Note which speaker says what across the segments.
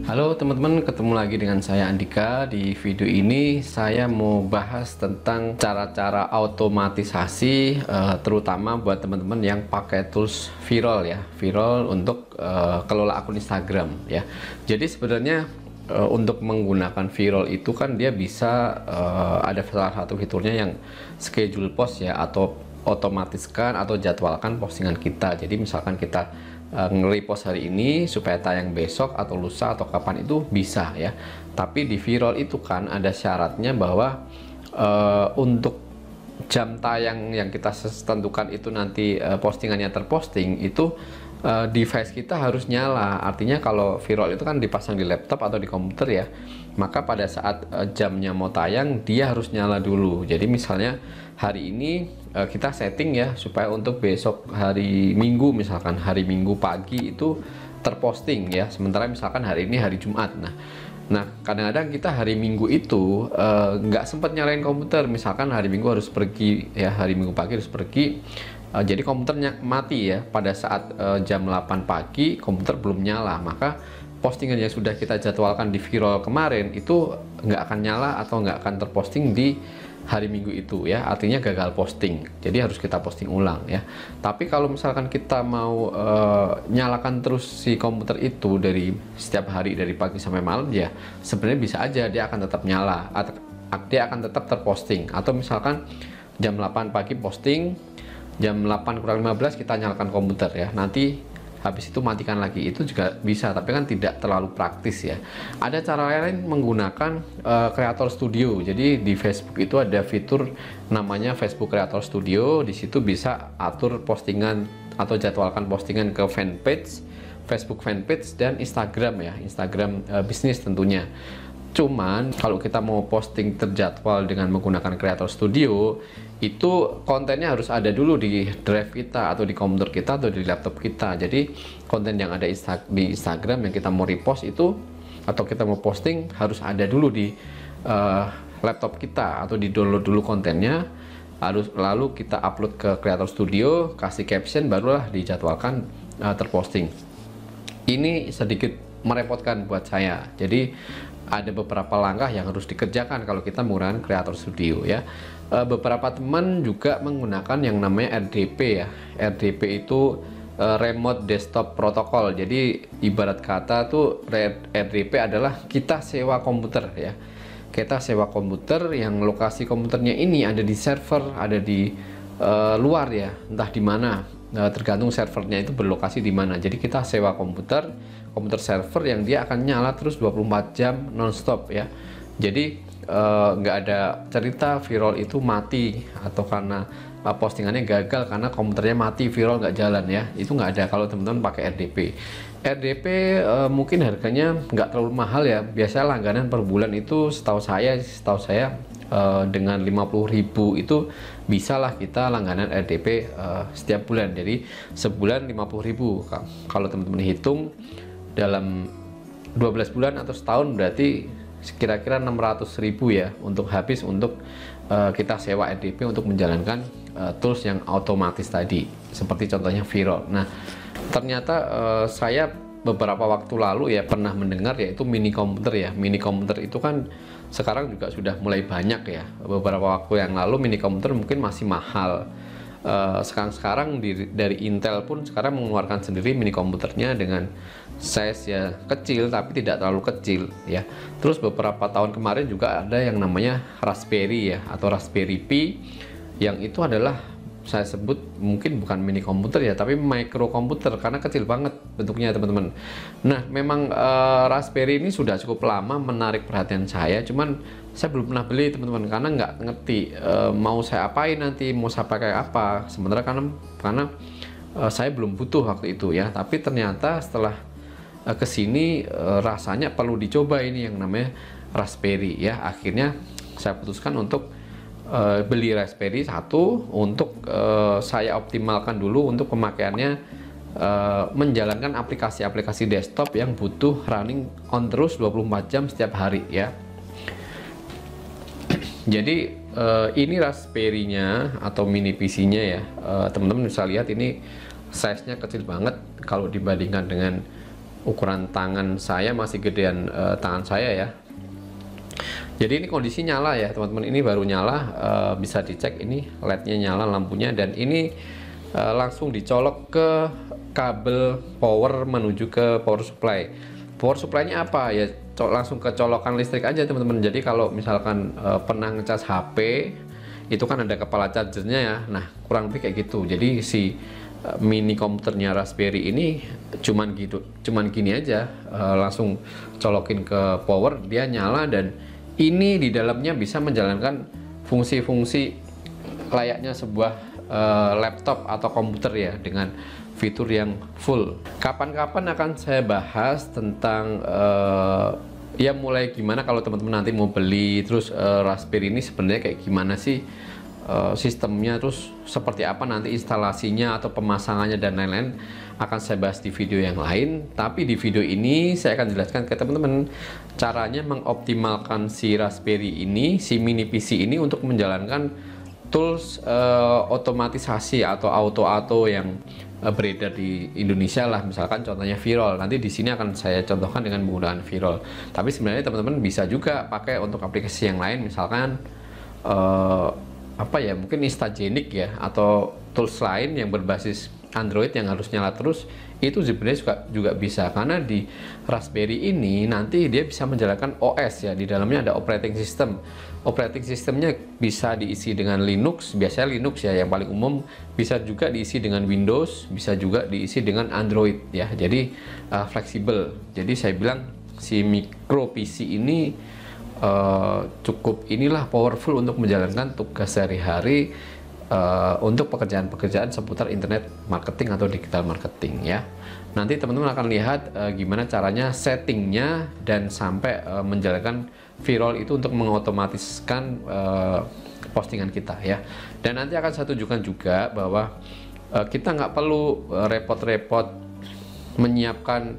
Speaker 1: Halo teman-teman, ketemu lagi dengan saya Andika. Di video ini saya mau bahas tentang cara-cara otomatisasi terutama buat teman-teman yang pakai tools Viral ya. Viral untuk kelola akun Instagram ya. Jadi sebenarnya untuk menggunakan Viral itu kan dia bisa ada salah satu fiturnya yang schedule post ya, atau otomatiskan atau jadwalkan postingan kita. Jadi misalkan kita nge-repost hari ini supaya tayang besok atau lusa atau kapan itu bisa ya. Tapi di Viral itu kan ada syaratnya bahwa untuk jam tayang yang kita tentukan itu nanti postingannya terposting itu device kita harus nyala. Artinya kalau Viral itu kan dipasang di laptop atau di komputer ya, maka pada saat jamnya mau tayang dia harus nyala dulu. Jadi misalnya hari ini kita setting ya supaya untuk besok hari Minggu, misalkan hari Minggu pagi itu terposting ya, sementara misalkan hari ini hari Jumat. Nah kadang-kadang kita hari Minggu itu nggak sempat nyalain komputer, misalkan hari Minggu harus pergi ya, hari Minggu pagi harus pergi, jadi komputernya mati ya pada saat jam 8 pagi komputer belum nyala, maka postingan yang sudah kita jadwalkan di Viral kemarin itu nggak akan nyala atau nggak akan terposting di hari Minggu itu ya, artinya gagal posting. Jadi harus kita posting ulang ya. Tapi kalau misalkan kita mau nyalakan terus si komputer itu dari setiap hari dari pagi sampai malam ya, sebenarnya bisa aja dia akan tetap nyala, dia akan tetap terposting. Atau misalkan jam 8 pagi posting, jam 8 kurang 15 kita nyalakan komputer ya, nanti habis itu matikan lagi, itu juga bisa, tapi kan tidak terlalu praktis ya. Ada cara lain menggunakan Creator Studio. Jadi di Facebook itu ada fitur namanya Facebook Creator Studio. Di situ bisa atur postingan atau jadwalkan postingan ke fanpage, Facebook fanpage dan Instagram ya, Instagram bisnis tentunya. Cuman kalau kita mau posting terjadwal dengan menggunakan Creator Studio, itu kontennya harus ada dulu di drive kita atau di komputer kita atau di laptop kita. Jadi konten yang ada di Instagram yang kita mau repost itu atau kita mau posting harus ada dulu di laptop kita, atau di download dulu kontennya, lalu kita upload ke Creator Studio, kasih caption, barulah dijadwalkan terposting. Ini sedikit merepotkan buat saya. Jadi ada beberapa langkah yang harus dikerjakan kalau kita menggunakan Creator Studio ya. Beberapa teman juga menggunakan yang namanya RDP ya. RDP itu Remote Desktop Protocol. Jadi ibarat kata tuh RDP adalah kita sewa komputer ya. Kita sewa komputer yang lokasi komputernya ini ada di server, ada di luar ya, entah di mana. Tergantung servernya itu berlokasi di mana. Jadi kita sewa komputer server yang dia akan nyala terus 24 jam nonstop ya. Jadi nggak ada cerita Viral itu mati atau karena postingannya gagal karena komputernya mati, Viral nggak jalan ya. Itu nggak ada kalau teman-teman pakai RDP. RDP mungkin harganya nggak terlalu mahal ya. Biasanya langganan per bulan itu setahu saya dengan 50.000 itu bisalah kita langganan RDP setiap bulan. Jadi sebulan 50.000. Kalau teman-teman hitung dalam 12 bulan atau setahun berarti kira-kira 600.000 ya untuk habis untuk kita sewa RDP untuk menjalankan tools yang otomatis tadi, seperti contohnya Viral. Nah ternyata saya beberapa waktu lalu ya pernah mendengar yaitu mini komputer ya. Mini komputer itu kan sekarang juga sudah mulai banyak ya. Beberapa waktu yang lalu mini komputer mungkin masih mahal. Sekarang dari Intel pun sekarang mengeluarkan sendiri mini komputernya dengan size ya kecil tapi tidak terlalu kecil ya. Terus beberapa tahun kemarin juga ada yang namanya Raspberry ya, atau Raspberry Pi, yang itu adalah saya sebut mungkin bukan mini komputer ya, tapi micro komputer karena kecil banget bentuknya teman-teman. Nah memang Raspberry ini sudah cukup lama menarik perhatian saya, cuman saya belum pernah beli teman-teman karena nggak ngerti mau saya apain nanti, mau saya pakai apa. Sementara karena saya belum butuh waktu itu ya, tapi ternyata setelah kesini rasanya perlu dicoba ini yang namanya Raspberry ya. Akhirnya saya putuskan untuk beli Raspberry satu untuk saya optimalkan dulu untuk pemakaiannya, menjalankan aplikasi-aplikasi desktop yang butuh running on terus 24 jam setiap hari ya. Jadi ini Raspberry-nya atau mini PC-nya ya, teman-teman bisa lihat ini size-nya kecil banget kalau dibandingkan dengan ukuran tangan saya masih gedean tangan saya ya. Jadi ini kondisi nyala ya teman-teman, ini baru nyala, bisa dicek ini LED-nya nyala lampunya, dan ini langsung dicolok ke kabel power menuju ke power supply. Power supply-nya apa ya, langsung ke colokan listrik aja teman-teman. Jadi kalau misalkan pernah ngecas HP itu kan ada kepala chargernya ya, nah kurang lebih kayak gitu. Jadi si mini komputernya Raspberry ini cuman gini aja, langsung colokin ke power, dia nyala, dan ini di dalamnya bisa menjalankan fungsi-fungsi layaknya sebuah laptop atau komputer ya, dengan fitur yang full. Kapan-kapan akan saya bahas tentang ya mulai gimana kalau teman-teman nanti mau beli, terus Raspberry ini sebenarnya kayak gimana sih sistemnya, terus seperti apa nanti instalasinya atau pemasangannya dan lain-lain, akan saya bahas di video yang lain. Tapi di video ini saya akan jelaskan ke teman-teman caranya mengoptimalkan si Raspberry ini, si mini PC ini untuk menjalankan tools otomatisasi atau auto yang beredar di Indonesia lah, misalkan contohnya Virol. Nanti di sini akan saya contohkan dengan menggunakan Virol. Tapi sebenarnya teman-teman bisa juga pakai untuk aplikasi yang lain, misalkan apa ya, mungkin Instagenic ya, atau tools lain yang berbasis Android yang harus nyala terus, itu sebenarnya juga bisa, karena di Raspberry ini nanti dia bisa menjalankan OS ya, di dalamnya ada operating system. Operating systemnya bisa diisi dengan Linux, biasanya Linux ya yang paling umum, bisa juga diisi dengan Windows, bisa juga diisi dengan Android ya, jadi fleksibel. Jadi saya bilang si micro PC ini cukup inilah powerful untuk menjalankan tugas sehari-hari untuk pekerjaan-pekerjaan seputar internet marketing atau digital marketing ya. Nanti teman-teman akan lihat gimana caranya settingnya dan sampai menjalankan Virol itu untuk mengotomatiskan postingan kita ya. Dan nanti akan saya tunjukkan juga bahwa kita nggak perlu repot-repot menyiapkan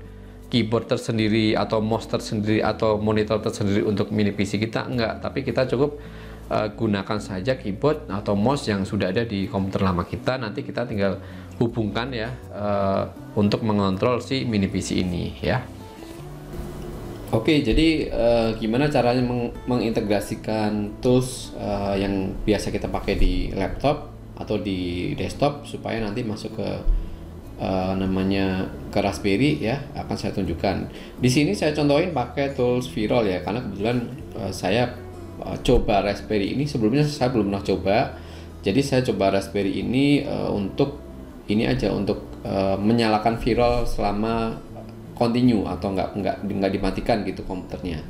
Speaker 1: keyboard tersendiri atau mouse tersendiri atau monitor tersendiri untuk mini PC kita, enggak, tapi kita cukup gunakan saja keyboard atau mouse yang sudah ada di komputer lama kita. Nanti kita tinggal hubungkan ya untuk mengontrol si mini PC ini ya. Oke, jadi gimana caranya mengintegrasikan tools yang biasa kita pakai di laptop atau di desktop supaya nanti masuk ke namanya ke Raspberry ya, akan saya tunjukkan. Di sini saya contohin pakai tools Virol ya, karena kebetulan saya coba Raspberry ini, sebelumnya saya belum pernah coba. Jadi saya coba Raspberry ini untuk ini aja, untuk menyalakan Virol selama continue atau nggak dimatikan gitu komputernya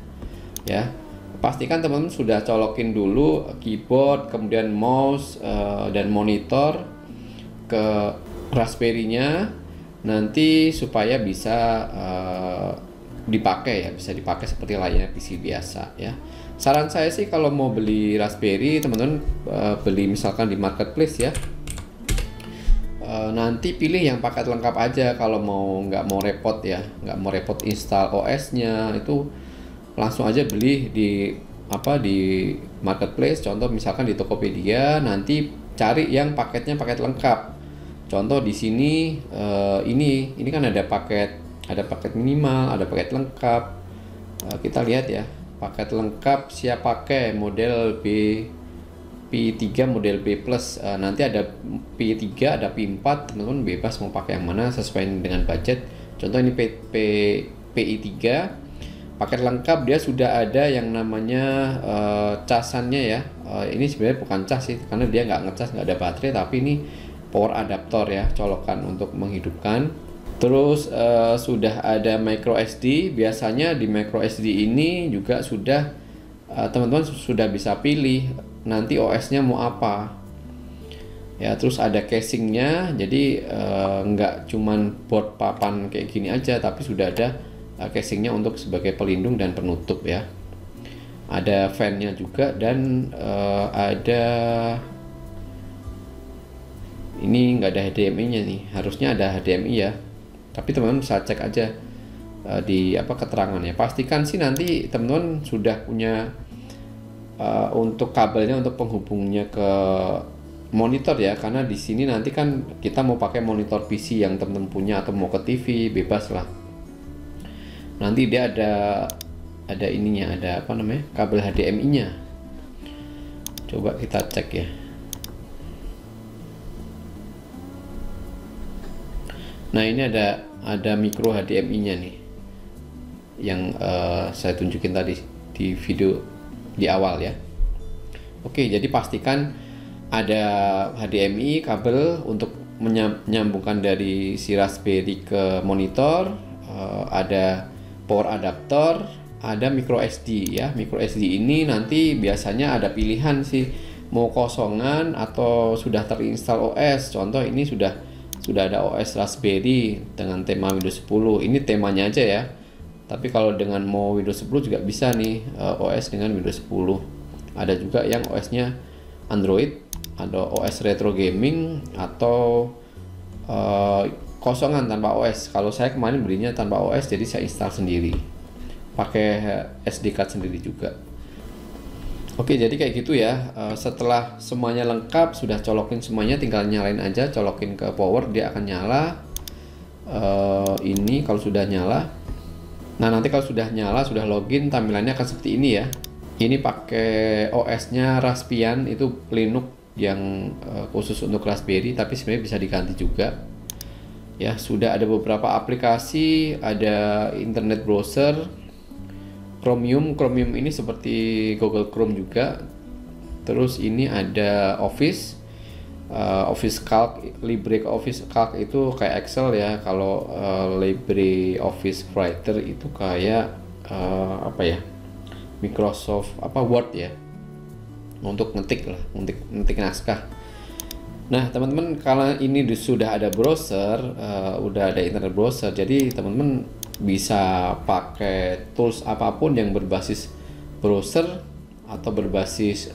Speaker 1: ya. Pastikan teman-teman sudah colokin dulu keyboard, kemudian mouse dan monitor ke Raspberry-nya nanti supaya bisa dipakai ya, bisa dipakai seperti layaknya PC biasa ya. Saran saya sih kalau mau beli Raspberry, teman-teman beli misalkan di marketplace ya, nanti pilih yang paket lengkap aja. Kalau nggak mau repot ya, nggak mau repot install OS-nya, itu langsung aja beli di marketplace. Contoh misalkan di Tokopedia, nanti cari yang paketnya paket lengkap. Contoh di sini ini kan ada paket minimal, ada paket lengkap. Kita lihat ya, paket lengkap siap pakai model P3 model B+, nanti ada P3, ada P4, teman-teman bebas mau pakai yang mana sesuai dengan budget. Contoh ini PI3 paket lengkap, dia sudah ada yang namanya casannya ya. Ini sebenarnya bukan cas sih, karena dia nggak ngecas, nggak ada baterai, tapi ini power adaptor ya, colokan untuk menghidupkan. Terus sudah ada micro SD. Biasanya di micro SD ini juga sudah teman-teman sudah bisa pilih nanti OS-nya mau apa ya. Terus ada casingnya, jadi nggak cuman board papan kayak gini aja, tapi sudah ada casingnya untuk sebagai pelindung dan penutup ya. Ada fan-nya juga, dan ada ini nggak ada HDMI-nya nih, harusnya ada HDMI ya, tapi teman-teman bisa cek aja di keterangannya. Pastikan sih nanti teman-teman sudah punya untuk kabelnya untuk penghubungnya ke monitor ya, karena di sini nanti kan kita mau pakai monitor PC yang teman-teman punya atau mau ke TV, bebas lah. nanti dia ada ininya, ada apa namanya, kabel HDMI-nya. Coba kita cek ya. Nah, ini ada micro HDMI-nya nih, yang saya tunjukin tadi di video di awal ya. Oke, jadi pastikan ada HDMI kabel untuk menyambungkan dari si Raspberry ke monitor, ada power adapter, ada micro SD ya. Micro SD ini nanti biasanya ada pilihan sih, mau kosongan atau sudah terinstall OS. Contoh ini sudah ada OS Raspberry dengan tema Windows 10. Ini temanya aja ya. Tapi kalau dengan mau Windows 10 juga bisa nih, OS dengan Windows 10. Ada juga yang OS-nya Android, ada OS retro gaming atau kosongan tanpa OS. Kalau saya kemarin belinya tanpa OS, jadi saya install sendiri, pakai SD card sendiri juga. Oke, jadi kayak gitu ya. Setelah semuanya lengkap, sudah colokin semuanya, tinggal nyalain aja, colokin ke power, dia akan nyala. Ini kalau sudah nyala. Nah, nanti kalau sudah nyala, sudah login, tampilannya akan seperti ini ya. Ini pakai OS-nya Raspbian, itu Linux yang khusus untuk Raspberry, tapi sebenarnya bisa diganti juga. Ya, sudah ada beberapa aplikasi, ada internet browser, Chromium ini seperti Google Chrome juga. Terus ini ada Office Calc, LibreOffice Calc itu kayak Excel ya. Kalau LibreOffice Writer itu kayak apa ya, Microsoft Word ya, untuk ngetik naskah. Nah, teman-teman, kalau ini sudah ada browser, udah ada internet browser, jadi teman-teman bisa pakai tools apapun yang berbasis browser atau berbasis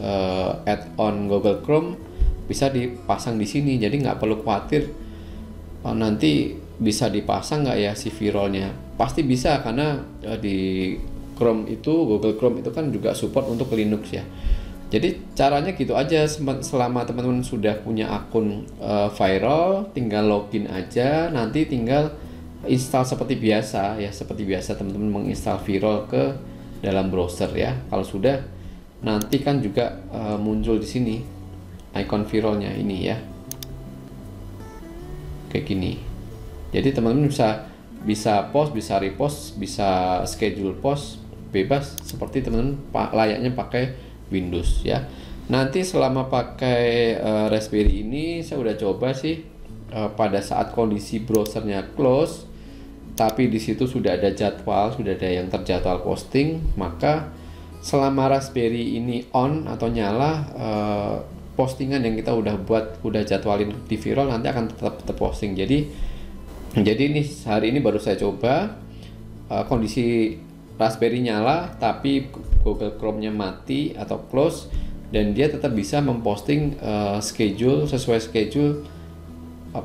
Speaker 1: add-on Google Chrome, bisa dipasang di sini. Jadi nggak perlu khawatir nanti bisa dipasang nggak ya si V-rollnya. Pasti bisa, karena di Chrome itu, Google Chrome itu kan juga support untuk Linux ya. Jadi caranya gitu aja. Selama teman-teman sudah punya akun viral, tinggal login aja, nanti tinggal install seperti biasa ya. Seperti biasa teman-teman menginstal V-roll ke dalam browser ya. Kalau sudah, nanti kan juga muncul di sini icon V-rollnya ini ya, kayak gini. Jadi teman-teman bisa post, bisa repost, bisa schedule post, bebas seperti teman-teman layaknya pakai Windows ya. Nanti selama pakai Raspberry ini saya udah coba sih, pada saat kondisi browsernya close, tapi di situ sudah ada jadwal, sudah ada yang terjadwal posting, maka selama Raspberry ini on atau nyala, postingan yang kita udah jadwalin di V-roll nanti akan tetap terposting. Jadi ini hari ini baru saya coba, kondisi Raspberry nyala tapi Google Chrome-nya mati atau close, dan dia tetap bisa memposting sesuai schedule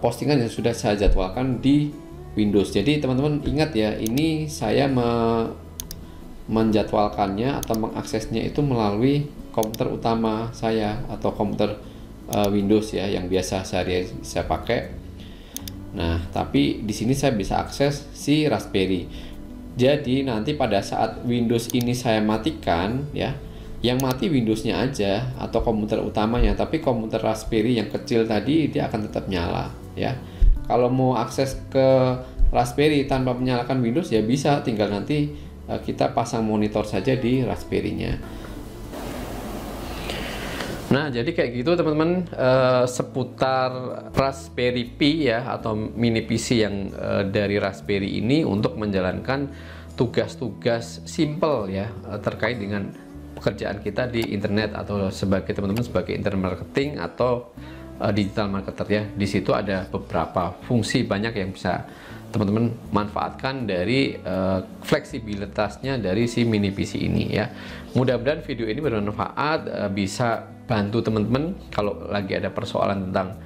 Speaker 1: postingan yang sudah saya jadwalkan di Windows. Jadi teman-teman ingat ya, ini saya menjadwalkannya atau mengaksesnya itu melalui komputer utama saya atau komputer Windows ya, yang biasa saya pakai. Nah, tapi di sini saya bisa akses si Raspberry. Jadi nanti pada saat Windows ini saya matikan ya, yang mati Windows-nya aja atau komputer utamanya, tapi komputer Raspberry yang kecil tadi dia akan tetap nyala ya. Kalau mau akses ke Raspberry tanpa menyalakan Windows ya bisa, tinggal nanti kita pasang monitor saja di Raspberry-nya. Nah, jadi kayak gitu teman-teman, seputar Raspberry Pi ya, atau mini PC yang dari Raspberry ini untuk menjalankan tugas-tugas simple ya, terkait dengan pekerjaan kita di internet, atau sebagai teman-teman sebagai internet marketing atau digital marketer ya. Di situ ada beberapa fungsi banyak yang bisa teman-teman manfaatkan dari fleksibilitasnya dari si mini PC ini ya. Mudah-mudahan video ini bermanfaat, bisa bantu teman-teman kalau lagi ada persoalan tentang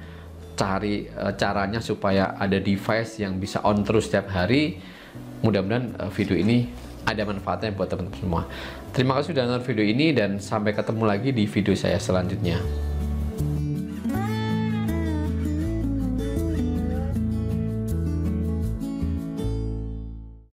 Speaker 1: cari caranya supaya ada device yang bisa on terus setiap hari. Mudah-mudahan video ini ada manfaatnya buat teman-teman semua. Terima kasih sudah nonton video ini, dan sampai ketemu lagi di video saya selanjutnya.